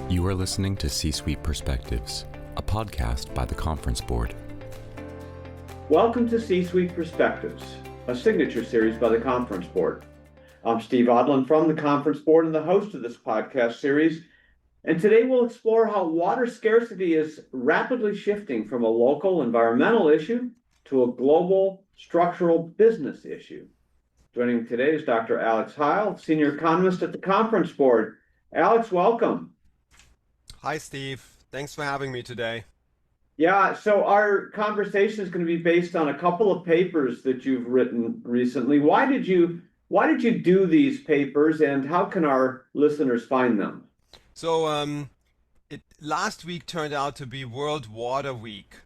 You are listening to C-Suite Perspectives, a podcast by the Conference Board. Welcome to C-Suite Perspectives, a signature series by the Conference Board. I'm Steve Odland from the Conference Board and the host of this podcast series. And today we'll explore how water scarcity is rapidly shifting from a local environmental issue to a global structural business issue. Joining me today is Dr. Alex Heil, senior economist at the Conference Board. Alex, welcome. Hi, Steve. Thanks for having me today. Yeah, so our conversation is going to be based on a couple of papers that you've written recently. Why did you do these papers, and how can our listeners find them? So, last week turned out to be World Water Week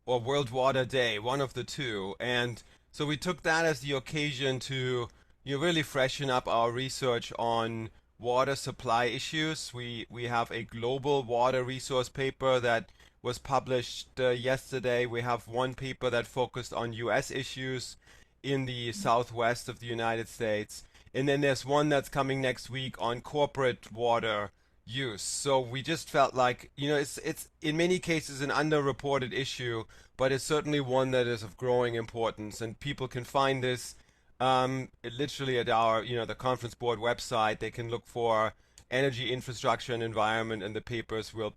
or World Water Day, one of the two, and so we took that as the occasion to really freshen up our research on water supply issues. We have a global water resource paper that was published yesterday. We have one paper that focused on U.S. issues in the southwest of the United States, and then there's one that's coming next week on corporate water use. So we just felt like it's in many cases an underreported issue, but it's certainly one that is of growing importance, and people can find this literally at our the Conference Board website. They can look for energy infrastructure and environment, and the papers will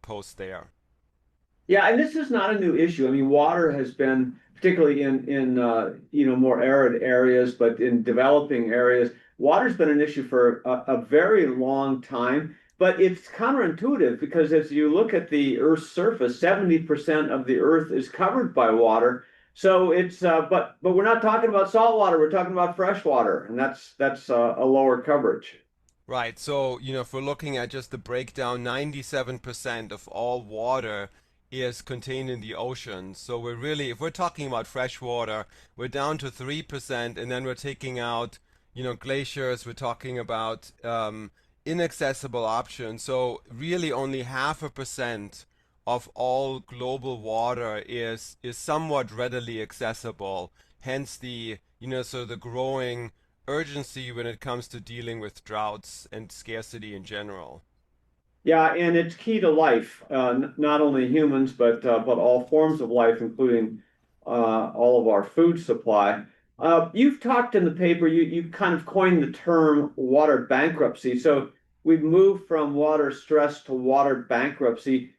post there. Yeah, and this is not a new issue. I mean, water has been, particularly in more arid areas, but in developing areas, water's been an issue for a very long time. But it's counterintuitive because as you look at the Earth's surface, 70% of the Earth is covered by water. So it's but we're not talking about salt water. We're talking about fresh water, and that's a lower coverage. Right. So if we're looking at just the breakdown, 97% of all water is contained in the ocean. So if we're talking about fresh water, we're down to 3%, and then we're taking out, glaciers. We're talking about inaccessible options. So really only 0.5% of all global water is somewhat readily accessible. Hence the the growing urgency when it comes to dealing with droughts and scarcity in general. Yeah, and it's key to life, not only humans, but all forms of life, including all of our food supply. You've talked in the paper, you kind of coined the term water bankruptcy. So we've moved from water stress to water bankruptcy.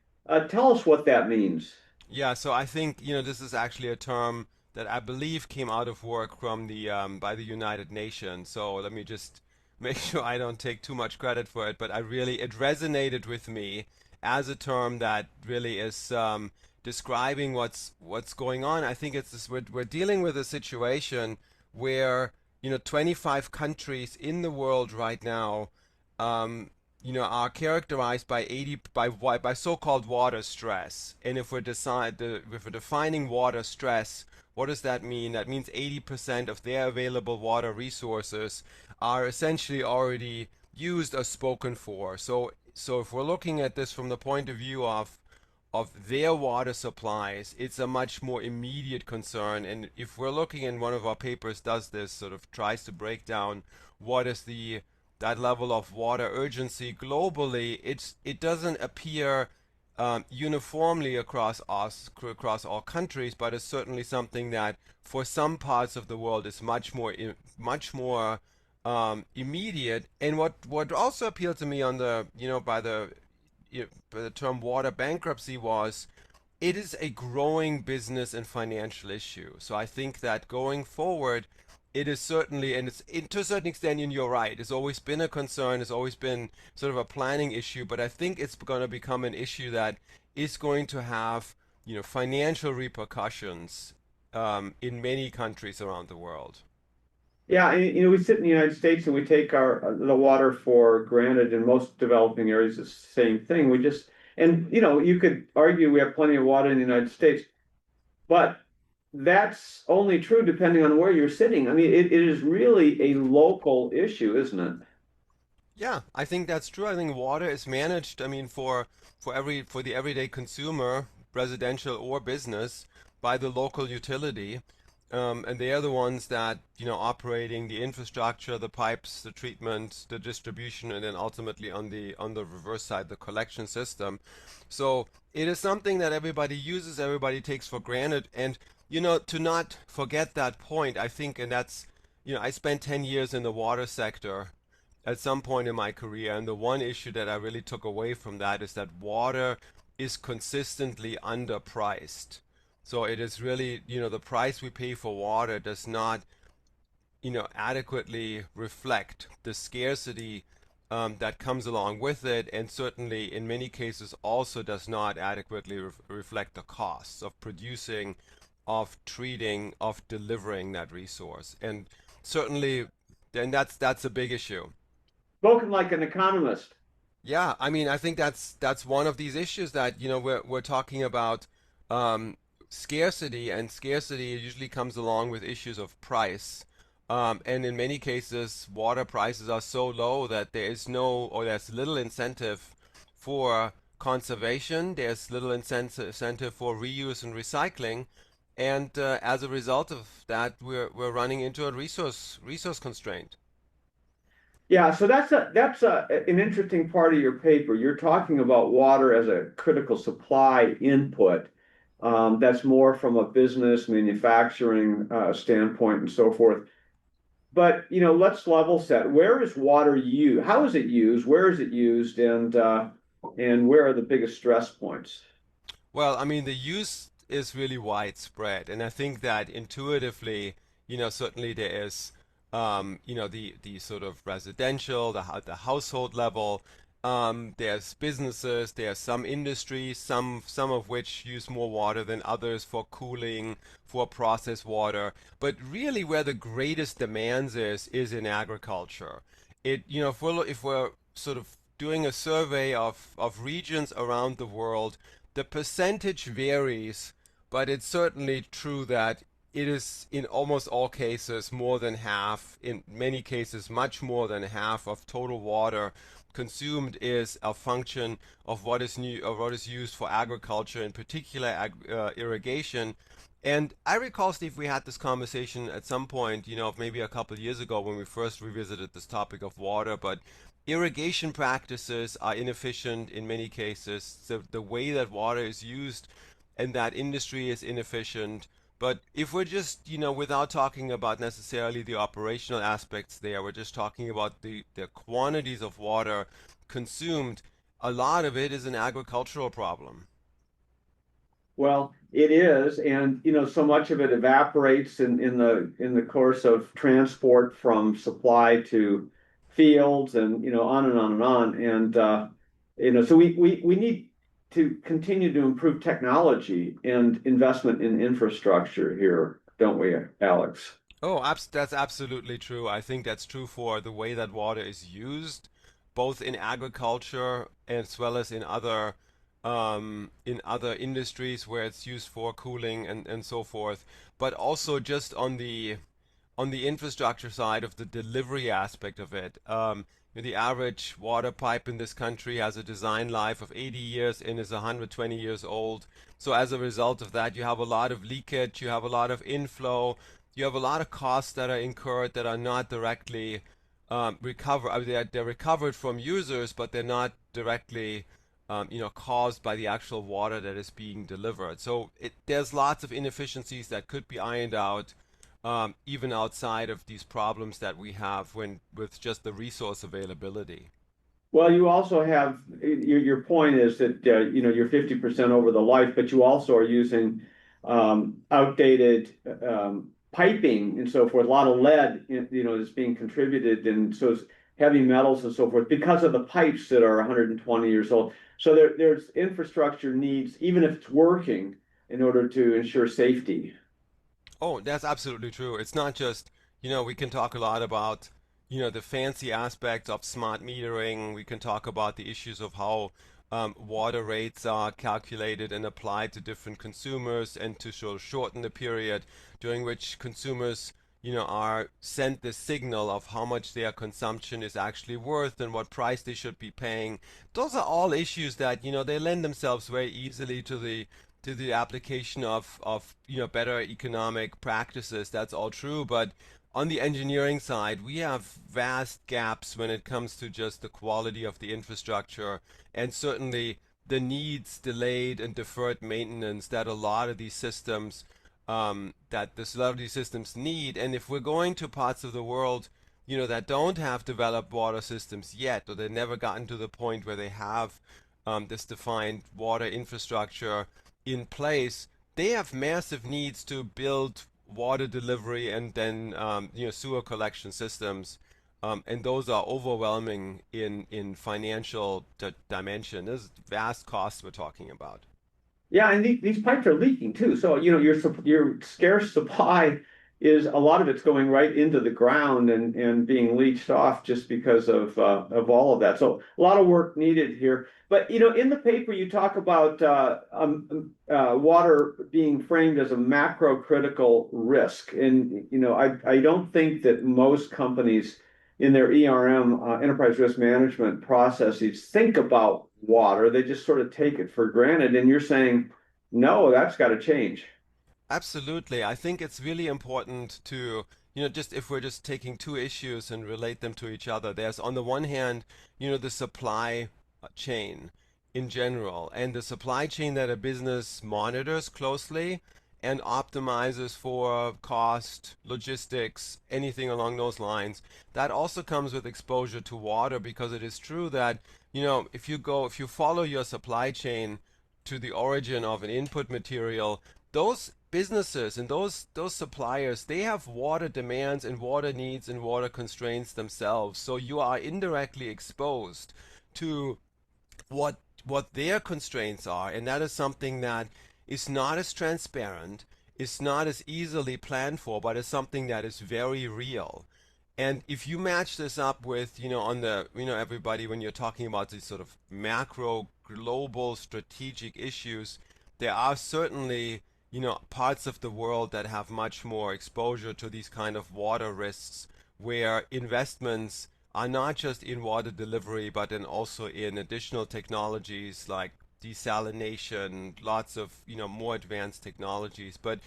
Tell us what that means. Yeah, so I think this is actually a term that I believe came out of work from the by the United Nations. So let me just make sure I don't take too much credit for it, but it resonated with me as a term that really is describing what's going on. I think it's this, we're dealing with a situation where 25 countries in the world right now are characterized by so-called water stress. And if we're defining water stress, what does that mean? That means 80% of their available water resources are essentially already used or spoken for. So if we're looking at this from the point of view of their water supplies, it's a much more immediate concern. And if we're looking, and one of our papers does this, sort of tries to break down what is that level of water urgency globally, it doesn't appear uniformly across all countries, but it's certainly something that for some parts of the world is much more immediate. And what also appealed to me on the by the term water bankruptcy was it is a growing business and financial issue. So I think that going forward, it is certainly, and to a certain extent, and you're right, it's always been a concern, it's always been sort of a planning issue, but I think it's going to become an issue that is going to have, financial repercussions in many countries around the world. Yeah, and, we sit in the United States and we take the water for granted. In most developing areas, it's the same thing. You could argue we have plenty of water in the United States, but that's only true depending on where you're sitting. I mean, it is really a local issue, isn't it? Yeah, I think that's true. I think water is managed, I mean, for the everyday consumer, residential or business, by the local utility. and they are the ones that, operating the infrastructure, the pipes, the treatment, the distribution, and then ultimately on the reverse side, the collection system. So it is something that everybody uses, everybody takes for granted, and to not forget that point, I think, and that's, I spent 10 years in the water sector at some point in my career, and the one issue that I really took away from that is that water is consistently underpriced. So it is really, the price we pay for water does not, adequately reflect the scarcity that comes along with it, and certainly in many cases also does not adequately reflect the costs of producing, of treating, of delivering that resource. And certainly, then that's a big issue. Spoken like an economist. Yeah, I mean, I think that's one of these issues that, we're talking about scarcity, and scarcity usually comes along with issues of price. And in many cases, water prices are so low that there is no, or there's little incentive for conservation. There's little incentive for reuse and recycling, and as a result of that, we're running into a resource constraint. Yeah, so that's an interesting part of your paper. You're talking about water as a critical supply input. That's more from a business manufacturing standpoint and so forth. But let's level set. Where is water used? How is it used? Where is it used? And where are the biggest stress points? Well, I mean, the use is really widespread, and I think that intuitively, certainly there is, the sort of residential, the household level. There's businesses, there's some industries, some of which use more water than others for cooling, for processed water. But really, where the greatest demands is in agriculture. If we're sort of doing a survey of regions around the world, the percentage varies, but it's certainly true that it is in almost all cases more than half, in many cases much more than half of total water consumed is a function of what is new, of what is used for agriculture, in particular irrigation. And I recall, Steve, we had this conversation at some point, maybe a couple of years ago when we first revisited this topic of water, but irrigation practices are inefficient in many cases. The way that water is used and that industry is inefficient. But if we're just, without talking about necessarily the operational aspects there, we're just talking about the quantities of water consumed, a lot of it is an agricultural problem. Well, it is, and so much of it evaporates in the course of transport from supply to fields, and on and on and on. And so we need to continue to improve technology and investment in infrastructure here, don't we, Alex? Oh, that's absolutely true. I think that's true for the way that water is used, both in agriculture as well as in other industries where it's used for cooling and so forth. But also just on the infrastructure side of the delivery aspect of it. The average water pipe in this country has a design life of 80 years and is 120 years old. So as a result of that, you have a lot of leakage, you have a lot of inflow, you have a lot of costs that are incurred that are not directly recovered. I mean, they're recovered from users, but they're not directly caused by the actual water that is being delivered. So there's lots of inefficiencies that could be ironed out, even outside of these problems that we have when with just the resource availability. Well, you also have your point is that you're 50% over the life, but you also are using outdated piping and so forth. A lot of lead, is being contributed, and so it's heavy metals and so forth because of the pipes that are 120 years old. So there's infrastructure needs, even if it's working, in order to ensure safety. Oh, that's absolutely true. It's not just, we can talk a lot about, the fancy aspects of smart metering. We can talk about the issues of how water rates are calculated and applied to different consumers, and to sort of shorten the period during which consumers, are sent the signal of how much their consumption is actually worth and what price they should be paying. Those are all issues that, they lend themselves very easily to the application of better economic practices. That's all true, but on the engineering side, we have vast gaps when it comes to just the quality of the infrastructure, and certainly the needs, delayed and deferred maintenance that a lot of these systems need. And if we're going to parts of the world, that don't have developed water systems yet, or they've never gotten to the point where they have this defined water infrastructure in place, they have massive needs to build water delivery and then sewer collection systems, and those are overwhelming in financial dimension. There's vast costs we're talking about. Yeah, and these pipes are leaking too. So, your scarce supply is a lot of it's going right into the ground and being leached off just because of all of that. So a lot of work needed here. But in the paper you talk about water being framed as a macro critical risk, and I don't think that most companies in their ERM, enterprise risk management processes, think about water. They just sort of take it for granted. And you're saying, no, that's got to change. Absolutely. I think it's really important to, just if we're just taking two issues and relate them to each other, there's on the one hand, the supply chain in general, and the supply chain that a business monitors closely and optimizes for cost, logistics, anything along those lines. That also comes with exposure to water, because it is true that, if you follow your supply chain to the origin of an input material, those businesses and those suppliers, they have water demands and water needs and water constraints themselves. So you are indirectly exposed to what their constraints are, and that is something that is not as transparent, it's not as easily planned for, but it's something that is very real. And if you match this up with, on the, everybody, when you're talking about these sort of macro, global, strategic issues, there are certainly, parts of the world that have much more exposure to these kind of water risks, where investments are not just in water delivery, but then also in additional technologies like desalination, lots of, more advanced technologies. But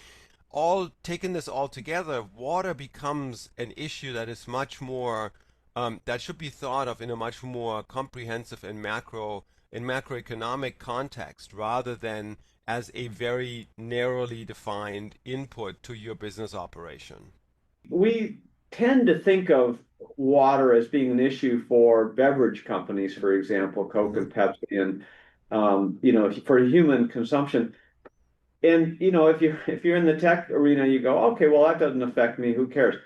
all taking this all together, water becomes an issue that is much more that should be thought of in a much more comprehensive and macroeconomic context, rather than as a very narrowly defined input to your business operation. We tend to think of water as being an issue for beverage companies, for example, Coke Mm-hmm. and Pepsi, and for human consumption. And if you're in the tech arena, you go, okay, well, that doesn't affect me. Who cares?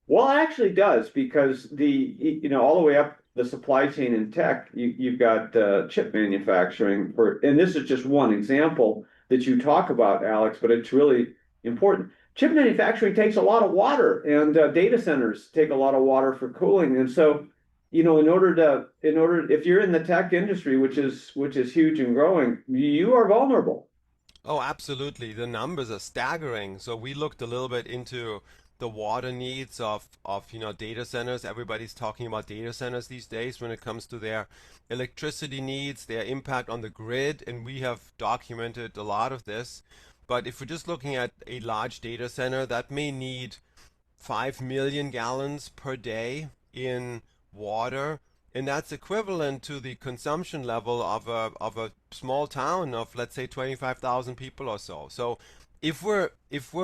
Well, it actually does, because all the way up the supply chain in tech, you've got chip manufacturing and this is just one example that you talk about, Alex, but it's really important. Chip manufacturing takes a lot of water, and data centers take a lot of water for cooling. And so, if you're in the tech industry, which is huge and growing, you are vulnerable. Oh, absolutely. The numbers are staggering. So we looked a little bit into the water needs of data centers. Everybody's talking about data centers these days when it comes to their electricity needs, their impact on the grid, and we have documented a lot of this. But if we're just looking at a large data center, that may need 5 million gallons per day in water, and that's equivalent to the consumption level of a small town of, let's say, 25,000 people or so. So if we're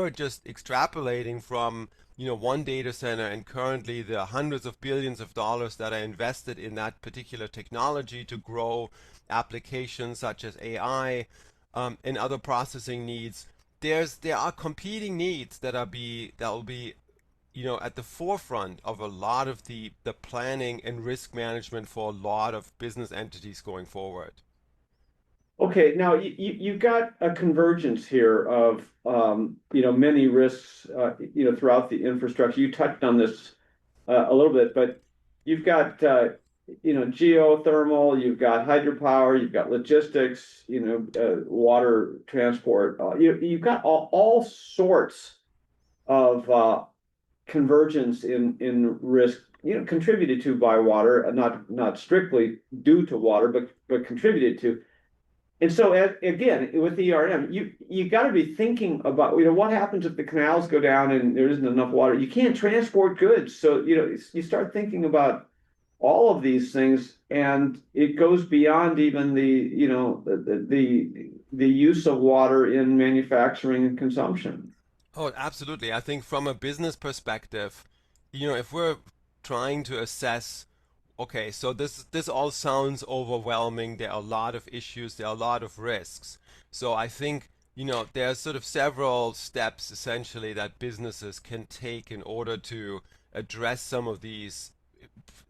just extrapolating from one data center, and currently the hundreds of billions of dollars that are invested in that particular technology to grow applications such as AI, and other processing needs, there are competing needs that will be at the forefront of a lot of the planning and risk management for a lot of business entities going forward. Okay, now you've got a convergence here of many risks throughout the infrastructure. You touched on this a little bit, but you've got geothermal, you've got hydropower, you've got logistics, water transport. You've got all sorts of convergence in risk, contributed to by water, not strictly due to water, but contributed to. And so again, with ERM, you got to be thinking about, what happens if the canals go down and there isn't enough water? You can't transport goods. So, you start thinking about all of these things, and it goes beyond even the use of water in manufacturing and consumption. Oh, absolutely. I think from a business perspective, if we're trying to assess, okay, so this all sounds overwhelming. There are a lot of issues, there are a lot of risks. So I think, there are sort of several steps essentially that businesses can take in order to address some of these,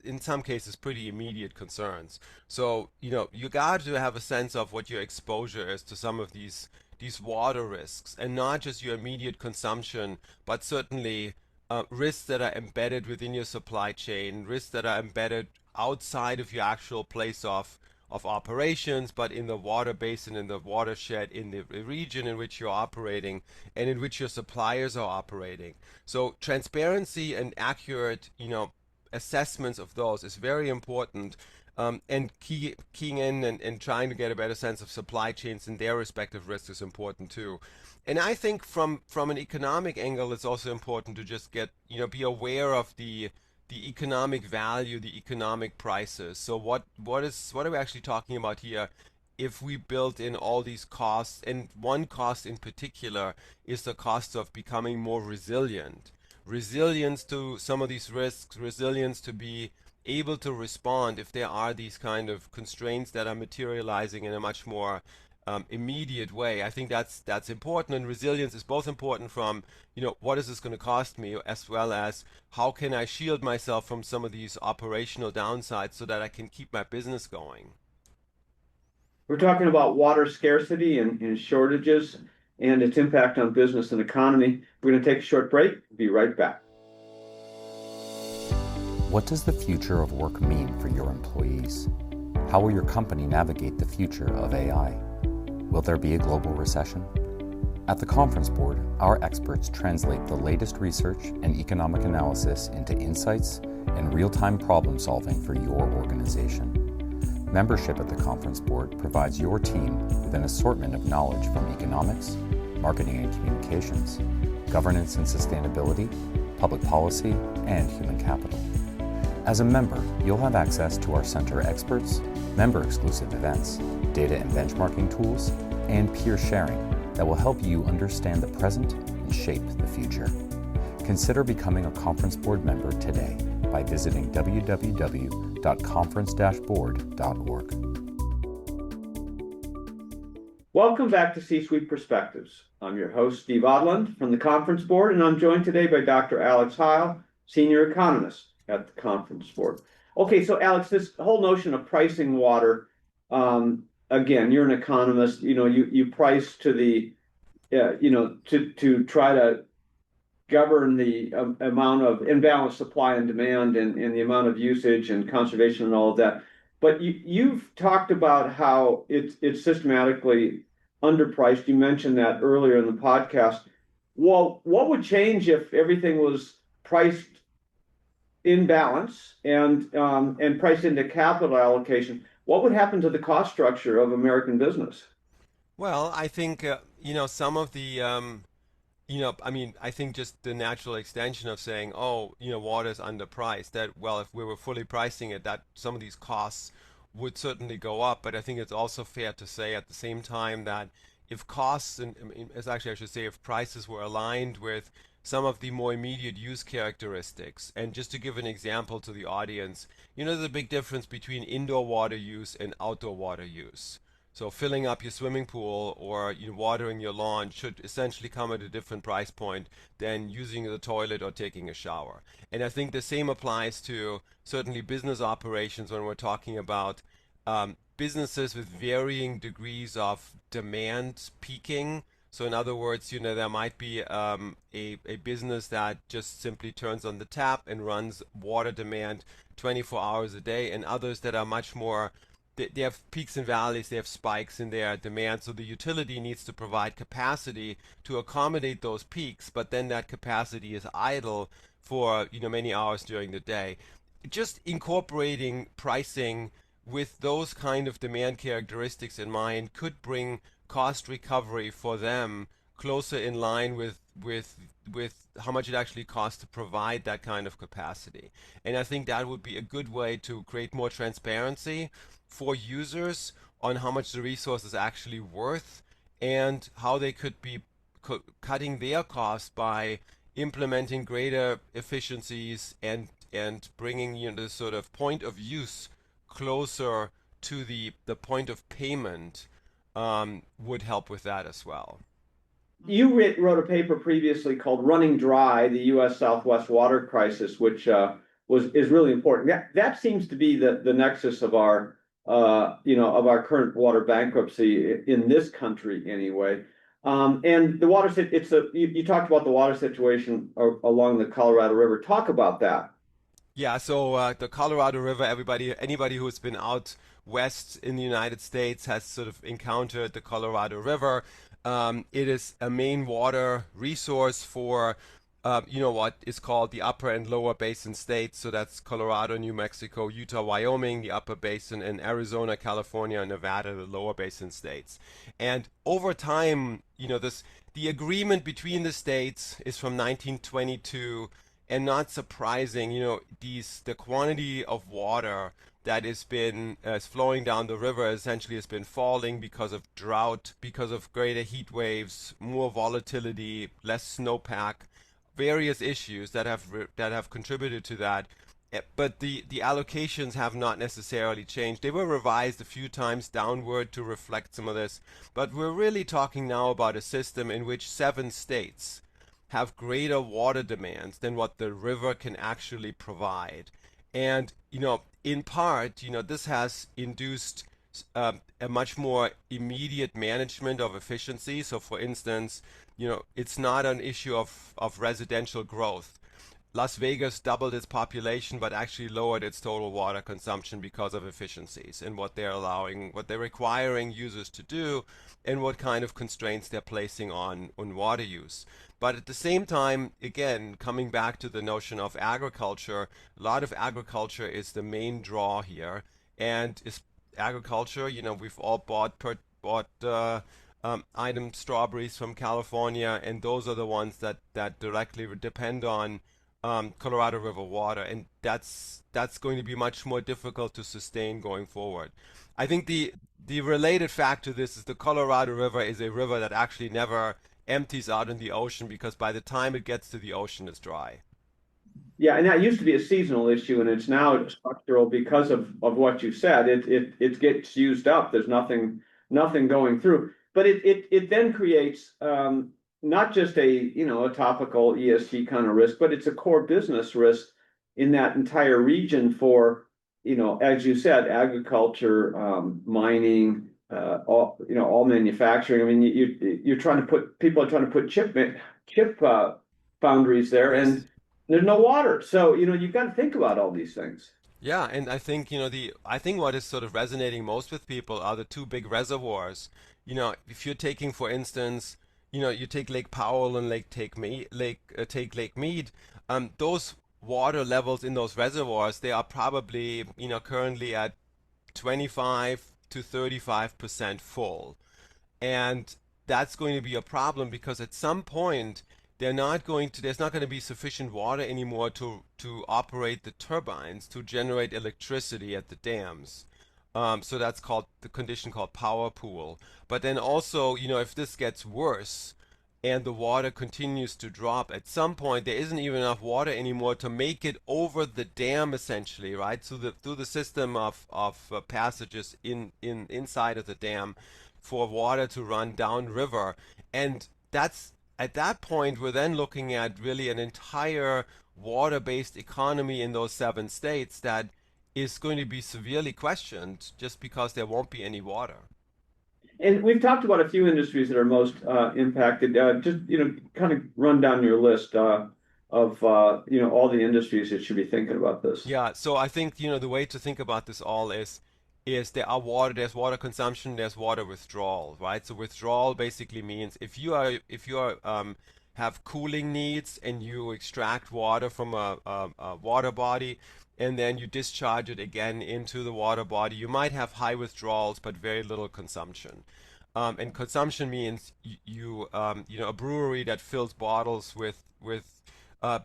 in some cases, pretty immediate concerns. So, you got to have a sense of what your exposure is to some of these water risks, and not just your immediate consumption, but certainly risks that are embedded within your supply chain, risks that are embedded outside of your actual place of operations, but in the water basin, in the watershed, in the region in which you're operating, and in which your suppliers are operating. So transparency and accurate, assessments of those is very important. And keying in and trying to get a better sense of supply chains and their respective risks is important too. And I think from an economic angle, it's also important to just be aware of the economic value, the economic prices. So what are we actually talking about here? If we build in all these costs, and one cost in particular is the cost of becoming more resilient, resilience to some of these risks, resilience to be able to respond if there are these kind of constraints that are materializing in a much more immediate way. I think that's important, and resilience is both important from, what is this going to cost me, as well as how can I shield myself from some of these operational downsides so that I can keep my business going. We're talking about water scarcity and shortages and its impact on business and economy. We're going to take a short break. Be right back. What does the future of work mean for your employees? How will your company navigate the future of AI? Will there be a global recession? At the Conference Board, our experts translate the latest research and economic analysis into insights and real-time problem solving for your organization. Membership at the Conference Board provides your team with an assortment of knowledge from economics, marketing and communications, governance and sustainability, public policy, and human capital. As a member, you'll have access to our center experts, member-exclusive events, data and benchmarking tools, and peer sharing that will help you understand the present and shape the future. Consider becoming a Conference Board member today by visiting www.conference-board.org. Welcome back to C-Suite Perspectives. I'm your host, Steve Odland from the Conference Board, and I'm joined today by Dr. Alex Heil, Senior Economist at the Conference Board. Okay, so Alex, this whole notion of pricing water, again, you're an economist, you price to the, to try to govern the amount of imbalanced supply and demand and the amount of usage and conservation and all of that. But you've talked about how it's systematically underpriced. You mentioned that earlier in the podcast. Well, what would change if everything was priced in balance and priced into capital allocation? What would happen to the cost structure of American business? Well, I think, some of the, I think just the natural extension of saying, oh, water is underpriced, that, well, if we were fully pricing it, that some of these costs would certainly go up. But I think it's also fair to say at the same time that if costs, and as actually I should say, if prices were aligned with some of the more immediate use characteristics. And just to give an example to the audience, there's a big difference between indoor water use and outdoor water use. So filling up your swimming pool or watering your lawn should essentially come at a different price point than using the toilet or taking a shower. And I think the same applies to certainly business operations when we're talking about businesses with varying degrees of demand peaking. So in other words, there might be a business that just simply turns on the tap and runs water demand 24 hours a day, and others that are much more, they have peaks and valleys, they have spikes in their demand. So the utility needs to provide capacity to accommodate those peaks, but then that capacity is idle for many hours during the day. Just incorporating pricing with those kind of demand characteristics in mind, could bring cost recovery for them closer in line with how much it actually costs to provide that kind of capacity. And I think that would be a good way to create more transparency for users on how much the resource is actually worth and how they could be cutting their costs by implementing greater efficiencies and bringing the sort of point of use closer to the point of payment would help with that as well. You wrote a paper previously called "Running Dry: The U.S. Southwest Water Crisis," which is really important. That seems to be the nexus of our of our current water bankruptcy in this country anyway. And the water you talked about the water situation along the Colorado River. Talk about that. Yeah, so the Colorado River, anybody who's been out west in the United States has sort of encountered the Colorado River. It is a main water resource for, what is called the upper and lower basin states. So that's Colorado, New Mexico, Utah, Wyoming, the upper basin, and Arizona, California, and Nevada, the lower basin states. And over time, the agreement between the states is from 1922. And not surprising, the quantity of water that has been flowing down the river essentially has been falling because of drought, because of greater heat waves, more volatility, less snowpack, various issues that have contributed to that. But the allocations have not necessarily changed. They were revised a few times downward to reflect some of this. But we're really talking now about a system in which 7 states have greater water demands than what the river can actually provide. And, in part, this has induced a much more immediate management of efficiency. So, for instance, it's not an issue of residential growth. Las Vegas doubled its population, but actually lowered its total water consumption because of efficiencies and what they're requiring users to do, and what kind of constraints they're placing on water use. But at the same time, again, coming back to the notion of agriculture, a lot of agriculture is the main draw here, and is agriculture. We've all bought item strawberries from California, and those are the ones that directly depend on Colorado River water, and that's going to be much more difficult to sustain going forward. I think the related fact to this is the Colorado River is a river that actually never empties out in the ocean, because by the time it gets to the ocean, it's dry. Yeah, and that used to be a seasonal issue, and it's now structural because of what you said. It gets used up. There's nothing going through, but it then creates not just a topical ESG kind of risk, but it's a core business risk in that entire region for as you said, agriculture, mining, all manufacturing. I mean, people are trying to put chip foundries there, and there's no water. So you've got to think about all these things. Yeah, and I think I think what is sort of resonating most with people are the 2 big reservoirs. If you're taking, for instance, you take Lake Powell and take Lake Mead. Those water levels in those reservoirs, they are probably currently at 25 to 35% full, and that's going to be a problem, because at some point there's not going to be sufficient water anymore to operate the turbines to generate electricity at the dams. So that's called the condition called power pool. But then also, if this gets worse and the water continues to drop, at some point there isn't even enough water anymore to make it over the dam, essentially, right? Through the system of passages inside of the dam for water to run downriver. And that's at that point, we're then looking at really an entire water-based economy in those 7 states that is going to be severely questioned just because there won't be any water. And we've talked about a few industries that are most impacted. Just kind of run down your list of all the industries that should be thinking about this. Yeah, so I think the way to think about this all is there's water consumption, there's water withdrawal, right? So withdrawal basically means if you have cooling needs and you extract water from a water body, and then you discharge it again into the water body, you might have high withdrawals but very little consumption. And consumption means you know, a brewery that fills bottles with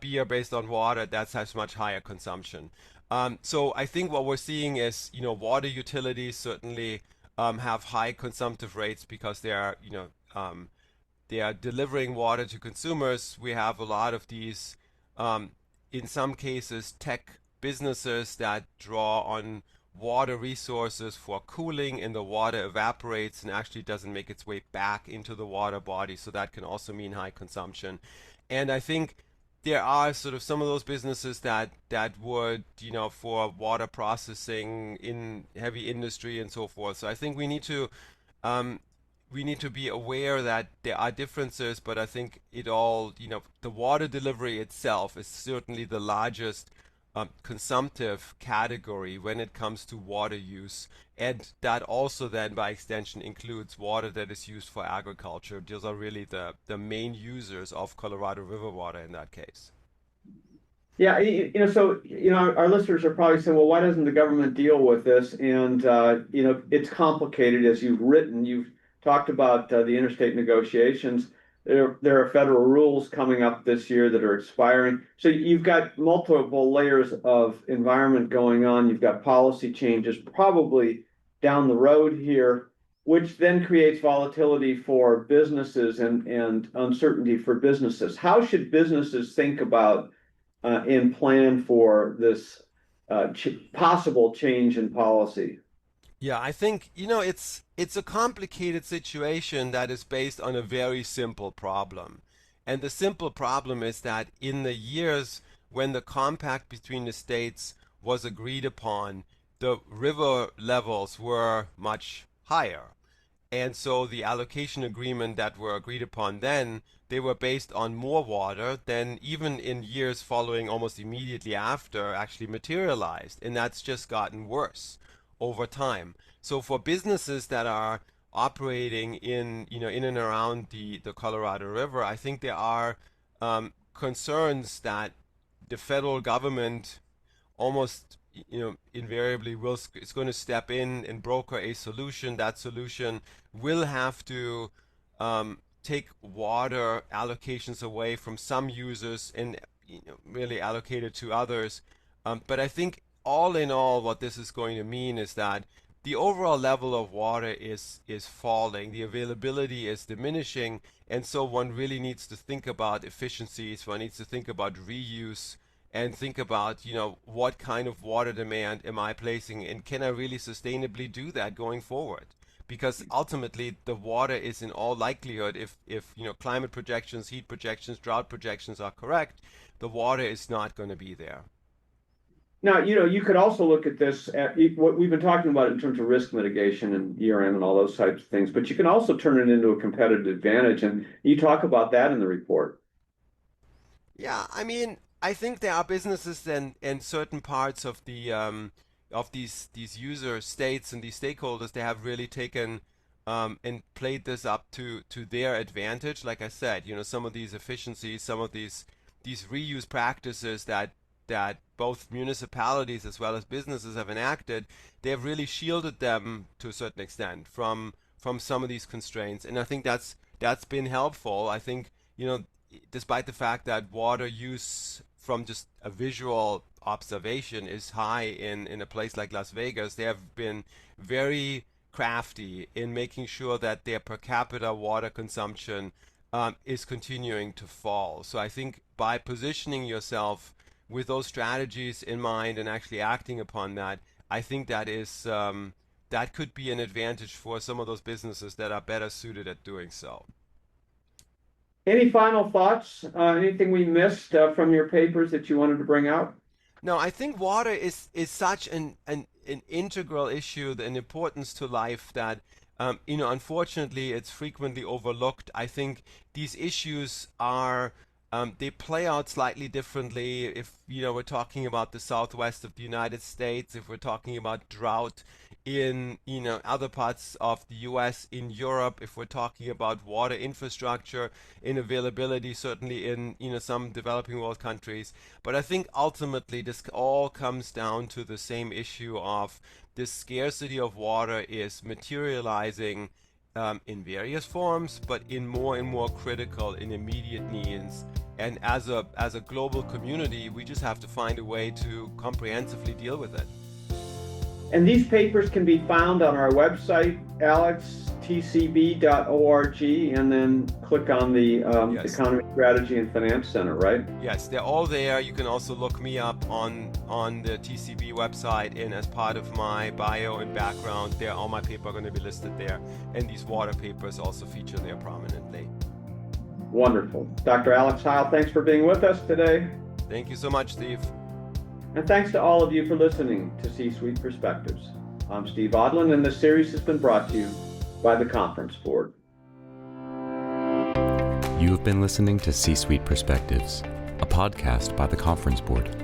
beer based on water, that has much higher consumption. So I think what we're seeing is, you know, water utilities certainly have high consumptive rates because they are delivering water to consumers. We have a lot of these, in some cases, tech businesses that draw on water resources for cooling, and the water evaporates and actually doesn't make its way back into the water body. So that can also mean high consumption. And I think there are sort of some of those businesses that would, you know, for water processing in heavy industry and so forth. So I think um, we need to be aware that there are differences, but I think it all, you know, the water delivery itself is certainly the largest consumptive category when it comes to water use. And that also then by extension includes water that is used for agriculture. Those are really the main users of Colorado River water in that case. Yeah, so our listeners are probably saying, well, why doesn't the government deal with this? And it's complicated, as you've written. You've talked about the interstate negotiations. There are federal rules coming up this year that are expiring. So you've got multiple layers of environment going on. You've got policy changes probably down the road here, which then creates volatility for businesses and uncertainty for businesses. How should businesses think about and plan for this possible change in policy? Yeah, I think, you know, it's a complicated situation that is based on a very simple problem. And the simple problem is that in the years when the compact between the states was agreed upon, the river levels were much higher. And so the allocation agreement that were agreed upon then, they were based on more water than even in years following almost immediately after actually materialized. And that's just gotten worse over time. So for businesses that are operating in, you know, in and around the Colorado River, I think there are concerns that the federal government almost, you know, invariably is going to step in and broker a solution. That solution will have to take water allocations away from some users and, you know, really allocate it to others. But I think all in all, what this is going to mean is that the overall level of water is falling, the availability is diminishing, and so one really needs to think about efficiencies. One needs to think about reuse and think about, you know, what kind of water demand am I placing, and can I really sustainably do that going forward? Because ultimately, the water is in all likelihood, if you know, climate projections, heat projections, drought projections are correct, the water is not going to be there. Now, you could also look at this at what we've been talking about in terms of risk mitigation and ERM and all those types of things, but you can also turn it into a competitive advantage. And you talk about that in the report. Yeah, I mean, I think there are businesses and certain parts of the of these user states and these stakeholders, they have really taken and played this up to their advantage. Like I said, you know, some of these efficiencies, some of these reuse practices that both municipalities as well as businesses have enacted, they have really shielded them to a certain extent from some of these constraints, and I think that's been helpful. I think, you know, despite the fact that water use from just a visual observation is high in a place like Las Vegas, they have been very crafty in making sure that their per capita water consumption is continuing to fall. So I think by positioning yourself with those strategies in mind and actually acting upon that, I think that is that could be an advantage for some of those businesses that are better suited at doing so. Any final thoughts? Anything we missed from your papers that you wanted to bring out? No, I think water is such an integral issue, an importance to life that you know, unfortunately, it's frequently overlooked. I think these issues are They play out slightly differently if we're talking about the southwest of the United States, if we're talking about drought in other parts of the US, in Europe, if we're talking about water infrastructure in availability, certainly in some developing world countries. But I think ultimately this all comes down to the same issue of this scarcity of water is materializing in various forms, but in more and more critical and immediate needs. And as a global community, we just have to find a way to comprehensively deal with it. And these papers can be found on our website, alextcb.org, and then click on the Yes. Economy, Strategy, and Finance Center, right? Yes, they're all there. You can also look me up on the TCB website, and as part of my bio and background, there all my papers are going to be listed there, and these water papers also feature there prominently. Wonderful. Dr. Alex Heil, thanks for being with us today. Thank you so much, Steve. And thanks to all of you for listening to C-Suite Perspectives. I'm Steve Odland, and this series has been brought to you by the Conference Board. You have been listening to C-Suite Perspectives, a podcast by the Conference Board.